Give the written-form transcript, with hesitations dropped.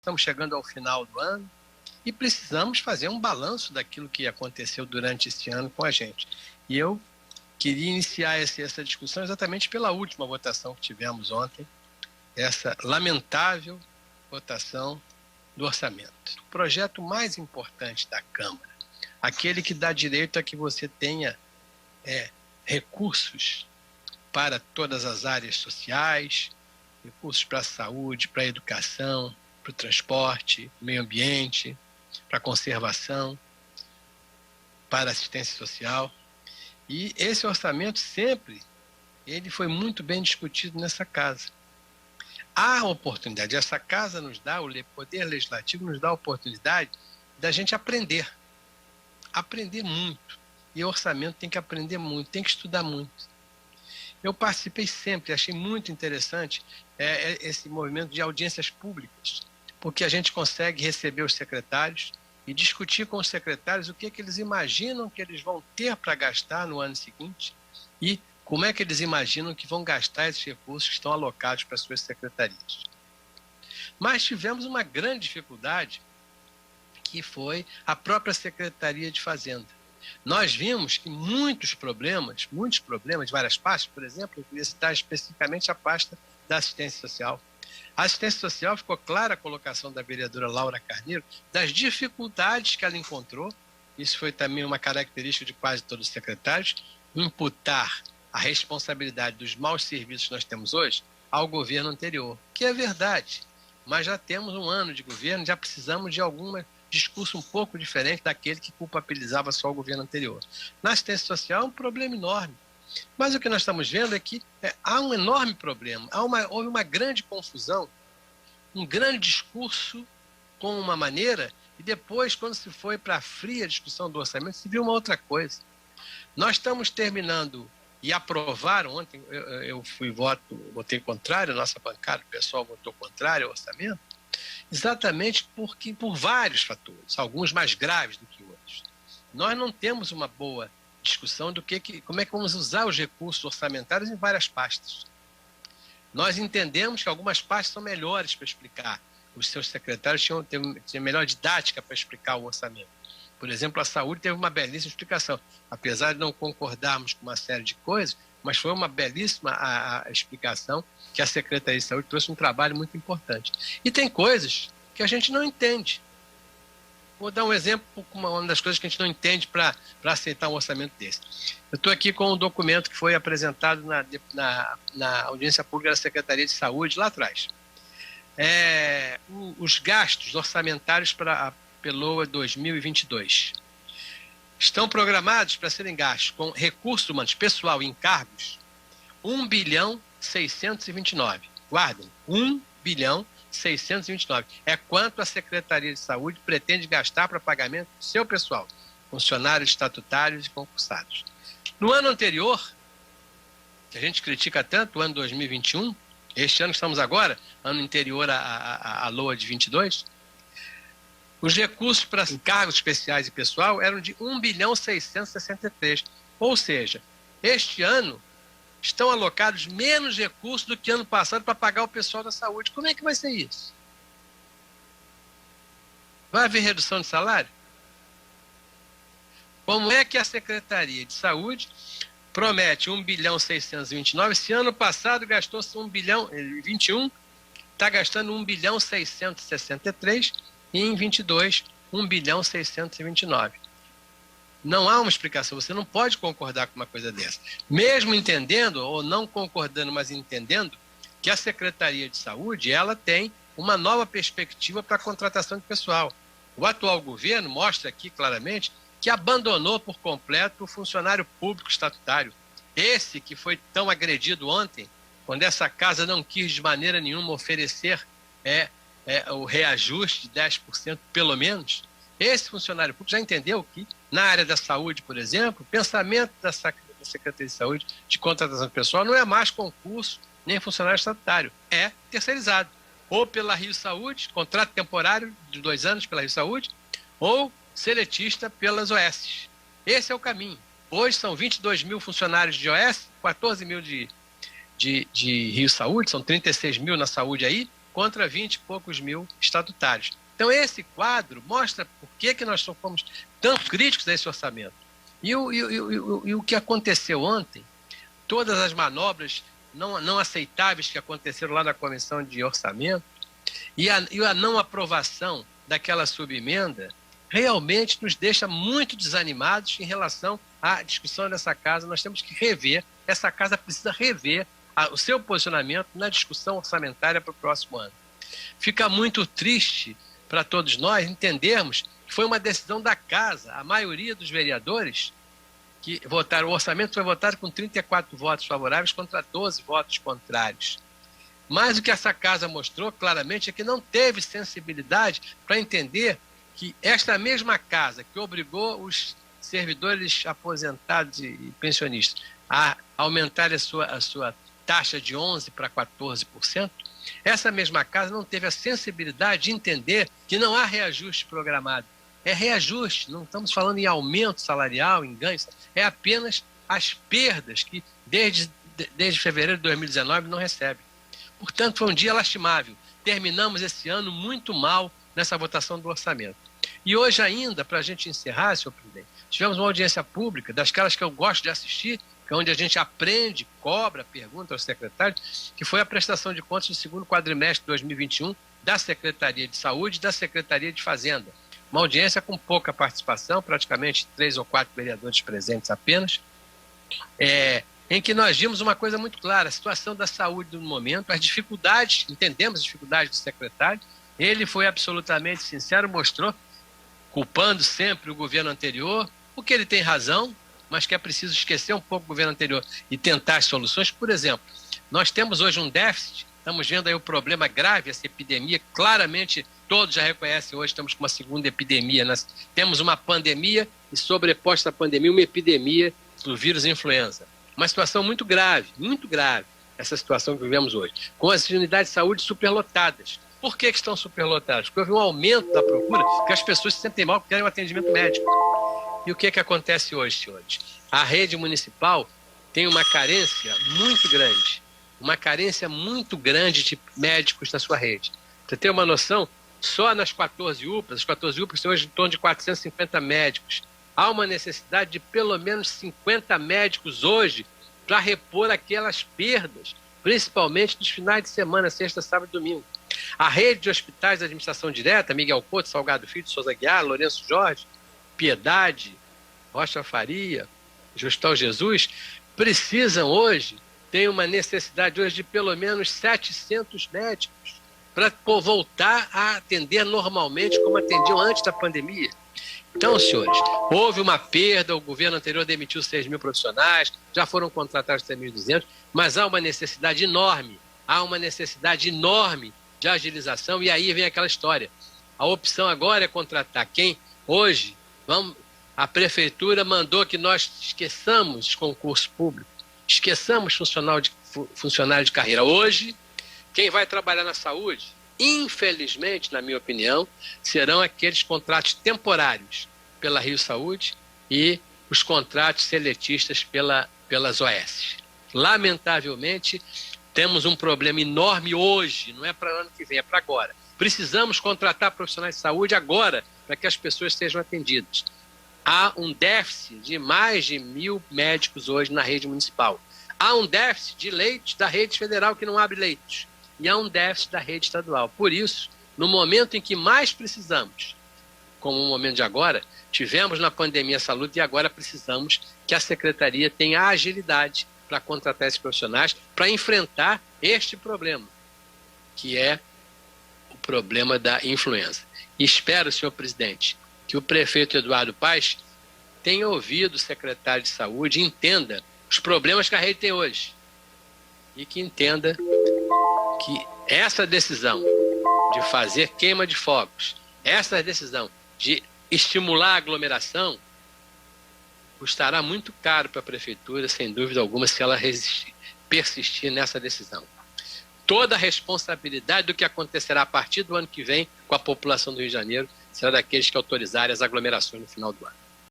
estamos chegando ao final do ano e precisamos fazer um balanço daquilo que aconteceu durante esse ano com a gente. E eu queria iniciar essa discussão exatamente pela última votação que tivemos ontem, essa lamentável votação do orçamento. O projeto mais importante da Câmara, aquele que dá direito a que você tenha recursos para todas as áreas sociais, recursos para a saúde, para a educação, para o transporte, meio ambiente, para a conservação, para a assistência social. E esse orçamento sempre, ele foi muito bem discutido nessa casa. Há oportunidade, essa casa nos dá, o Poder Legislativo nos dá a oportunidade da gente aprender muito. E o orçamento tem que aprender muito, tem que estudar muito. Eu participei sempre, achei muito interessante esse movimento de audiências públicas, porque a gente consegue receber os secretários e discutir com os secretários o que eles imaginam que eles vão ter para gastar no ano seguinte e como é que eles imaginam que vão gastar esses recursos que estão alocados para as suas secretarias. Mas tivemos uma grande dificuldade, que foi a própria Secretaria de Fazenda. Nós vimos que muitos problemas de várias pastas, por exemplo, eu queria citar especificamente a pasta da assistência social. A assistência social, ficou clara a colocação da vereadora Laura Carneiro, das dificuldades que ela encontrou, isso foi também uma característica de quase todos os secretários, imputar a responsabilidade dos maus serviços que nós temos hoje ao governo anterior, que é verdade, mas já temos um ano de governo, já precisamos de algum discurso um pouco diferente daquele que culpabilizava só o governo anterior. Na assistência social é um problema enorme, mas o que nós estamos vendo é que há um enorme problema, houve uma grande confusão, um grande discurso com uma maneira, e depois, quando se foi para a fria discussão do orçamento, se viu uma outra coisa. Nós estamos terminando, e aprovaram ontem, eu votei contrário, a nossa bancada, o pessoal votou contrário ao orçamento, exatamente por vários fatores, alguns mais graves do que outros. Nós não temos uma boa discussão do como é que vamos usar os recursos orçamentários em várias pastas. Nós entendemos que algumas pastas são melhores para explicar, os seus secretários tinham melhor didática para explicar o orçamento. Por exemplo, a saúde teve uma belíssima explicação, apesar de não concordarmos com uma série de coisas, mas foi uma belíssima a explicação que a Secretaria de Saúde trouxe um trabalho muito importante. E tem coisas que a gente não entende. Vou dar um exemplo, uma das coisas que a gente não entende para aceitar um orçamento desse. Eu estou aqui com um documento que foi apresentado na audiência pública da Secretaria de Saúde, lá atrás. Os gastos orçamentários para a PELOA 2022 estão programados para serem gastos com recursos humanos, pessoal e encargos, 1.629. Guardem, 1.629. É quanto a Secretaria de Saúde pretende gastar para pagamento do seu pessoal, funcionários estatutários e concursados. No ano anterior, que a gente critica tanto, o ano 2021, este ano que estamos agora, ano anterior à LOA de 22, os recursos para encargos especiais e pessoal eram de 1.663. Ou seja, este ano estão alocados menos recursos do que ano passado para pagar o pessoal da saúde. Como é que vai ser isso? Vai haver redução de salário? Como é que a Secretaria de Saúde promete 1.629, se ano passado gastou-se 1.021, está gastando 1.663 e em 22, 1.629. Não há uma explicação, você não pode concordar com uma coisa dessa. Mesmo entendendo, ou não concordando, mas entendendo, que a Secretaria de Saúde ela tem uma nova perspectiva para a contratação de pessoal. O atual governo mostra aqui claramente que abandonou por completo o funcionário público estatutário. Esse que foi tão agredido ontem, quando essa casa não quis de maneira nenhuma oferecer o reajuste de 10% pelo menos, esse funcionário público já entendeu que, na área da saúde, por exemplo, o pensamento da Secretaria de Saúde de contratação pessoal não é mais concurso nem funcionário estatutário, é terceirizado. Ou pela Rio Saúde, contrato temporário de 2 anos pela Rio Saúde, ou seletista pelas OS. Esse é o caminho. Hoje são 22 mil funcionários de OS, 14 mil de Rio Saúde, são 36 mil na saúde aí, contra 20 e poucos mil estatutários. Então, esse quadro mostra por que nós fomos tão críticos a esse orçamento. E o que aconteceu ontem, todas as manobras não aceitáveis que aconteceram lá na Comissão de Orçamento e a não aprovação daquela subemenda, realmente nos deixa muito desanimados em relação à discussão dessa casa. Nós temos que rever, essa casa precisa rever o seu posicionamento na discussão orçamentária para o próximo ano. Fica muito triste para todos nós entendermos que foi uma decisão da casa. A maioria dos vereadores que votaram, o orçamento foi votado com 34 votos favoráveis contra 12 votos contrários. Mas o que essa casa mostrou claramente é que não teve sensibilidade para entender que esta mesma casa que obrigou os servidores aposentados e pensionistas a aumentar a sua taxa de 11% para 14%, essa mesma casa não teve a sensibilidade de entender que não há reajuste programado. É reajuste, não estamos falando em aumento salarial, em ganhos, é apenas as perdas que desde fevereiro de 2019 não recebe. Portanto, foi um dia lastimável. Terminamos esse ano muito mal nessa votação do orçamento. E hoje ainda, para a gente encerrar, senhor presidente, tivemos uma audiência pública, das caras que eu gosto de assistir, que é onde a gente aprende, cobra, pergunta aos secretários, que foi a prestação de contas do segundo quadrimestre de 2021 da Secretaria de Saúde e da Secretaria de Fazenda. Uma audiência com pouca participação, praticamente 3 ou 4 vereadores presentes apenas, em que nós vimos uma coisa muito clara, a situação da saúde no momento, as dificuldades, entendemos as dificuldades do secretário, ele foi absolutamente sincero, mostrou, culpando sempre o governo anterior, porque ele tem razão, mas que é preciso esquecer um pouco o governo anterior e tentar as soluções. Por exemplo, nós temos hoje um déficit, estamos vendo aí o problema grave, essa epidemia, claramente todos já reconhecem hoje, estamos com uma segunda epidemia, temos uma pandemia e sobreposta à pandemia, uma epidemia do vírus influenza. Uma situação muito grave, essa situação que vivemos hoje, com as unidades de saúde superlotadas. Por que estão superlotadas? Porque houve um aumento da procura, porque as pessoas se sentem mal porque querem um atendimento médico. E o que acontece hoje, senhores? A rede municipal tem uma carência muito grande de médicos na sua rede. Para você ter uma noção, só nas 14 UPAs tem hoje em torno de 450 médicos. Há uma necessidade de pelo menos 50 médicos hoje para repor aquelas perdas, principalmente nos finais de semana, sexta, sábado e domingo. A rede de hospitais de administração direta, Miguel Couto, Salgado Filho, Souza Guiar, Lourenço Jorge, Piedade, Rocha Faria, Hospital Jesus, precisam hoje, tem uma necessidade hoje de pelo menos 700 médicos para voltar a atender normalmente como atendiam antes da pandemia. Então, senhores, houve uma perda, o governo anterior demitiu 6 mil profissionais, já foram contratados 3.200, mas há uma necessidade enorme de agilização, e aí vem aquela história. A opção agora é contratar quem? Hoje, a prefeitura mandou que nós esqueçamos concurso público, esqueçamos funcionário de carreira. Hoje, quem vai trabalhar na saúde, infelizmente, na minha opinião, serão aqueles contratos temporários pela Rio Saúde e os contratos seletistas pelas OS. Lamentavelmente, temos um problema enorme hoje, não é para o ano que vem, é para agora. Precisamos contratar profissionais de saúde agora para que as pessoas sejam atendidas. Há um déficit de mais de 1.000 médicos hoje na rede municipal. Há um déficit de leitos da rede federal que não abre leitos. E há um déficit da rede estadual. Por isso, no momento em que mais precisamos, como o momento de agora, tivemos na pandemia essa luta e agora precisamos que a secretaria tenha agilidade para contratar esses profissionais, para enfrentar este problema, que é o problema da influenza. E espero, senhor presidente, que o prefeito Eduardo Paes tenha ouvido o secretário de saúde e entenda os problemas que a rede tem hoje. E que entenda que essa decisão de fazer queima de fogos, essa decisão de estimular a aglomeração, custará muito caro para a prefeitura, sem dúvida alguma, se ela persistir nessa decisão. Toda a responsabilidade do que acontecerá a partir do ano que vem com a população do Rio de Janeiro será daqueles que autorizarem as aglomerações no final do ano.